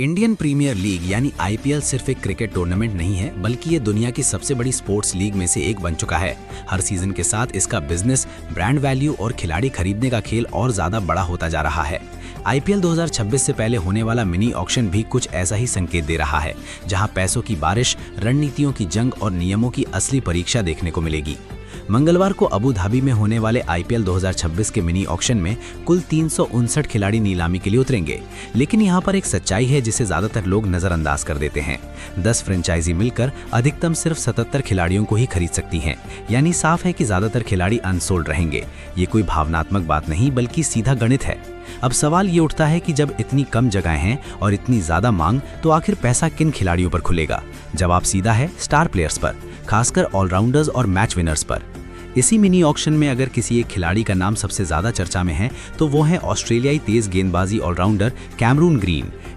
Indian premiere league यानी IPL सिर्फ एक क्रिकेट टूर्नामेंट नहीं है, बल्कि ये दुनिया की सबसे बड़ी स्पोर्ट्स लीग में से एक बन चुका है। हर सीजन के साथ इसका बिजनेस, ब्रांड वैल्यू और खिलाड़ी खरीदने का खेल और ज्यादा बड़ा होता जा रहा है। आईपीएल 2026 से पहले होने वाला मिनी ऑक्शन भी कुछ ऐसा ही संकेत दे रहा है, जहां पैसों की बारिश, रणनीतियों की जंग और नियमों की असली परीक्षा देखने को मिलेगी। मंगलवार को अबू धाबी में होने वाले आईपीएल 2026 के मिनी ऑक्शन में कुल 359 खिलाड़ी नीलामी के लिए उतरेंगे। लेकिन यहां पर एक सच्चाई है जिसे ज्यादातर लोग नजरअंदाज कर देते हैं। 10 फ्रेंचाइजी मिलकर अधिकतम सिर्फ 77 खिलाड़ियों को ही खरीद सकती हैं। यानी साफ है कि ज्यादातर खिलाड़ी अनसोल्ड रहेंगे। ये कोई भावनात्मक बात नहीं, बल्कि सीधा गणित है। अब सवाल ये उठता है कि जब इतनी कम जगह हैं और इतनी ज्यादा मांग, तो आखिर पैसा किन खिलाड़ियों पर खुलेगा? जवाब सीधा है, स्टार प्लेयर्स पर, खासकर ऑलराउंडर्स और मैच विनर्स पर। इसी मिनी ऑक्शन में अगर किसी एक खिलाड़ी का नाम सबसे ज्यादा चर्चा में है, तो वो है ऑस्ट्रेलियाई तेज गेंदबाजी ऑलराउंडर कैमरून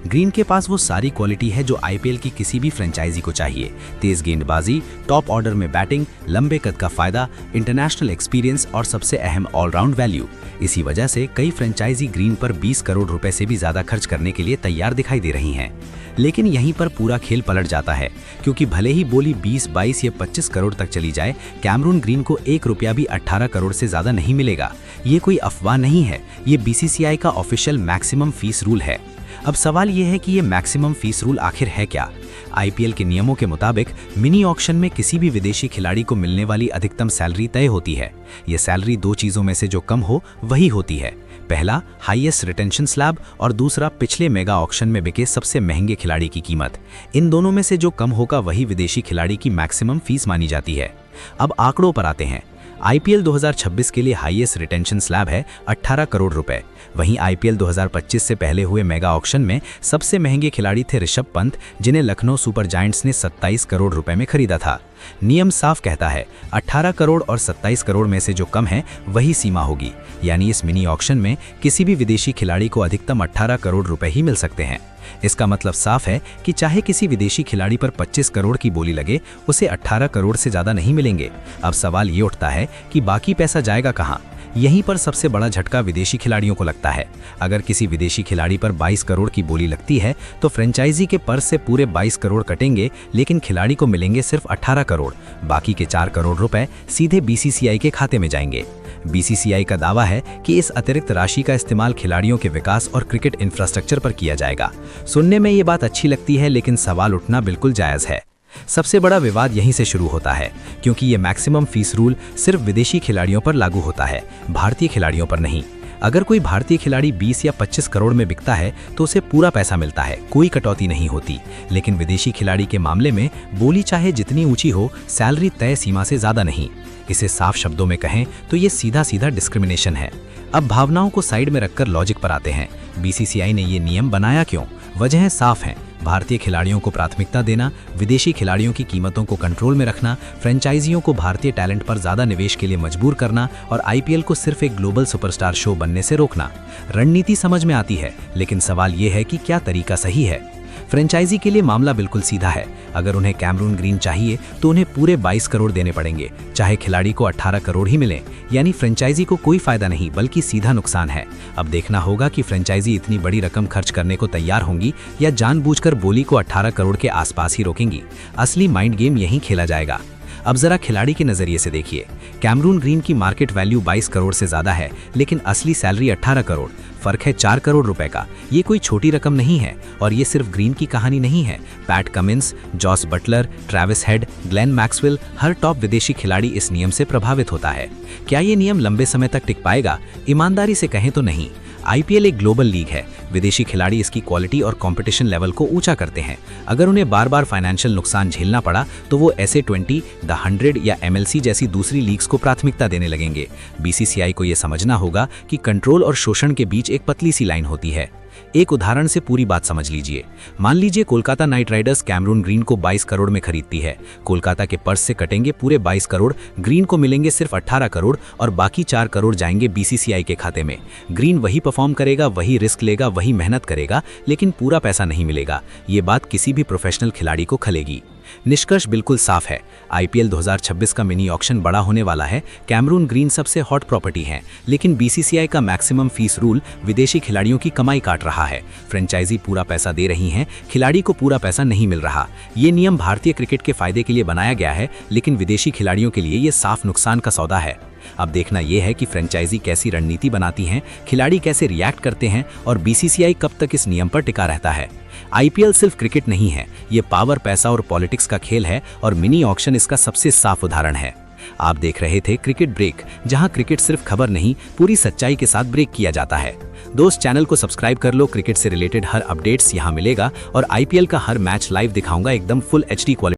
ग्रीन के पास वो सारी क्वालिटी है जो आईपीएल की किसी भी फ्रेंचाइजी को चाहिए। तेज गेंदबाजी, टॉप ऑर्डर में बैटिंग, लंबे कद का फायदा, इंटरनेशनल एक्सपीरियंस और सबसे अहम ऑलराउंड वैल्यू। इसी वजह से कई फ्रेंचाइजी ग्रीन पर 20 करोड़ रुपए से भी ज्यादा खर्च करने के लिए तैयार दिखाई दे रही हैं। लेकिन यहीं पर पूरा खेल पलट जाता है, क्योंकि भले ही बोली 20, 22 या 25 करोड़ तक चली जाए, कैमरून ग्रीन को 1 रुपया भी 18 करोड़ से ज्यादा नहीं मिलेगा। ये कोई अफवाह नहीं है, ये बीसीसीआई का ऑफिशियल मैक्सिमम फीस रूल है। अब सवाल ये है कि ये मैक्सिमम फीस रूल आखिर है क्या? आईपीएल के नियमों के मुताबिक मिनी ऑक्शन में किसी भी विदेशी खिलाड़ी को मिलने वाली अधिकतम सैलरी तय होती है। ये सैलरी 2 चीजों में से जो कम हो वही होती है। पहला, हाईएस्ट रिटेंशन स्लैब, और दूसरा, पिछले मेगा ऑक्शन में बिके सबसे महंगे खिलाड़ी की कीमत। इन दोनों में से जो कम होगा वही विदेशी खिलाड़ी की मैक्सिमम फीस मानी जाती है। अब आंकड़ों पर आते हैं। आईपीएल 2026 के लिए हाईएस्ट रिटेंशन स्लैब है 18 करोड़ रुपए। वहीं आईपीएल 2025 से पहले हुए मेगा ऑक्शन में सबसे महंगे खिलाड़ी थे ऋषभ पंत, जिन्हें लखनऊ सुपर जायंट्स ने 27 करोड़ रुपए में खरीदा था। नियम साफ कहता है 18 करोड़ और 27 करोड़ में से जो कम है वही सीमा होगी। यानी इस मिनी ऑक्शन में किसी भी विदेशी खिलाड़ी को अधिकतम 18 करोड़ रुपए ही मिल सकते हैं। इसका मतलब साफ है कि चाहे किसी विदेशी खिलाड़ी पर 25 करोड़ की बोली लगे, उसे 18 करोड़ से ज्यादा नहीं मिलेंगे। अब सवाल ये उठता है कि बाकी पैसा जाएगा कहां? यहीं पर सबसे बड़ा झटका विदेशी खिलाड़ियों को लगता है। अगर किसी विदेशी खिलाड़ी पर 22 करोड़ की बोली लगती है, तो फ्रेंचाइजी के पर्स से पूरे 22 करोड़ कटेंगे, लेकिन खिलाड़ी को मिलेंगे सिर्फ 18 करोड़। बाकी के 4 करोड़ रुपए सीधे बीसीसीआई के खाते में जाएंगे। बीसीसीआई का दावा है कि इस अतिरिक्त राशि का इस्तेमाल खिलाड़ियों के विकास और क्रिकेट इंफ्रास्ट्रक्चर पर किया जाएगा। सुनने में ये बात अच्छी लगती है, लेकिन सवाल उठना बिल्कुल जायज है। सबसे बड़ा विवाद यहीं से शुरू होता है, क्योंकि ये मैक्सिमम फीस रूल सिर्फ विदेशी खिलाड़ियों पर लागू होता है, भारतीय खिलाड़ियों पर नहीं। अगर कोई भारतीय खिलाड़ी 20 या 25 करोड़ में बिकता है तो उसे पूरा पैसा मिलता है, कोई कटौती नहीं होती। लेकिन विदेशी खिलाड़ी के मामले में बोली चाहे जितनी ऊंची हो, सैलरी तय सीमा से ज्यादा नहीं। इसे साफ शब्दों में कहें तो ये सीधा सीधा डिस्क्रिमिनेशन है। अब भावनाओं को साइड में रखकर लॉजिक पर आते हैं। बीसीसीआई ने ये नियम बनाया क्यों? वजहें साफ हैं। भारतीय खिलाड़ियों को प्राथमिकता देना, विदेशी खिलाड़ियों की कीमतों को कंट्रोल में रखना, फ्रेंचाइजियों को भारतीय टैलेंट पर ज्यादा निवेश के लिए मजबूर करना और आईपीएल को सिर्फ एक ग्लोबल सुपरस्टार शो बनने से रोकना। रणनीति समझ में आती है, लेकिन सवाल ये है कि क्या तरीका सही है? फ्रेंचाइजी के लिए मामला बिल्कुल सीधा है। अगर उन्हें कैमरून ग्रीन चाहिए तो उन्हें पूरे 22 करोड़ देने पड़ेंगे, चाहे खिलाड़ी को 18 करोड़ ही मिले। यानी फ्रेंचाइजी को कोई फायदा नहीं, बल्कि सीधा नुकसान है। अब देखना होगा कि फ्रेंचाइजी इतनी बड़ी रकम खर्च करने को तैयार होंगी या जानबूझकर बोली को 18 करोड़ के आसपास ही रोकेंगी। असली माइंड गेम यहीं खेला जाएगा। अब जरा खिलाड़ी के नजरिए से देखिए। कैमरून ग्रीन की मार्केट वैल्यू 22 करोड़ से ज्यादा है, लेकिन असली सैलरी 18 करोड़। फर्क है 4 करोड़ रुपए का। ये कोई छोटी रकम नहीं है। और ये सिर्फ ग्रीन की कहानी नहीं है। Pat Cummins, Jos Buttler, Travis Head, Glenn Maxwell, हर टॉप विदेशी खिलाड़ी इस नियम से प्रभावित होता है। क्या ये नियम लंबे समय तक टिक पाएगा? ईमानदारी से कहें तो नहीं। आईपीएल एक ग्लोबल लीग है। विदेशी खिलाड़ी इसकी क्वालिटी और कंपटीशन लेवल को ऊंचा करते हैं। अगर उन्हें बार बार फाइनेंशियल नुकसान झेलना पड़ा तो वो SA20, द 100 या MLC जैसी दूसरी लीग्स को प्राथमिकता देने लगेंगे। बीसीसीआई को यह समझना होगा कि कंट्रोल और शोषण के बीच एक पतली सी लाइन होती है। एक उदाहरण से पूरी बात समझ लीजिए। मान लीजिए Kolkata night Riders Cameron Green को 22 करोड़ में खरीदती है। कोलकाता के पर्स से कटेंगे पूरे 22 करोड़, ग्रीन को मिलेंगे सिर्फ 18 करोड़ और बाकी 4 करोड़ जाएंगे बीसीसीआई के खाते में। ग्रीन वही परफॉर्म करेगा, वही रिस्क लेगा, वही मेहनत करेगा, लेकिन पूरा पैसा नहीं मिलेगा। ये बात किसी भी प्रोफेशनल खिलाड़ी को खलेगी। निष्कर्ष बिल्कुल साफ है। आईपीएल 2026 का मिनी ऑक्शन बड़ा होने वाला है। कैमरून ग्रीन सबसे हॉट प्रॉपर्टी है, लेकिन बीसीसीआई का मैक्सिमम फीस रूल विदेशी खिलाड़ियों की कमाई काट रहा है। फ्रेंचाइजी पूरा पैसा दे रही हैं, खिलाड़ी को पूरा पैसा नहीं मिल रहा। ये नियम भारतीय क्रिकेट के फायदे के लिए बनाया गया है, लेकिन विदेशी खिलाड़ियों के लिए ये साफ नुकसान का सौदा है। अब देखना यह है कि फ्रेंचाइजी कैसी रणनीति बनाती हैं, खिलाड़ी कैसे रिएक्ट करते हैं और बीसीसीआई कब तक इस नियम पर टिका रहता है। आईपीएल सिर्फ क्रिकेट नहीं है, ये पावर, पैसा और पॉलिटिक्स का खेल है और मिनी ऑक्शन इसका सबसे साफ उदाहरण है। आप देख रहे थे क्रिकेट ब्रेक, जहां क्रिकेट सिर्फ खबर नहीं, पूरी सच्चाई के साथ ब्रेक किया जाता है। दोस्त, चैनल को सब्सक्राइब कर लो। क्रिकेट से रिलेटेड हर अपडेट्स यहां मिलेगा और आईपीएल का हर मैच लाइव दिखाऊंगा, एकदम फुल एचडी क्वालिटी।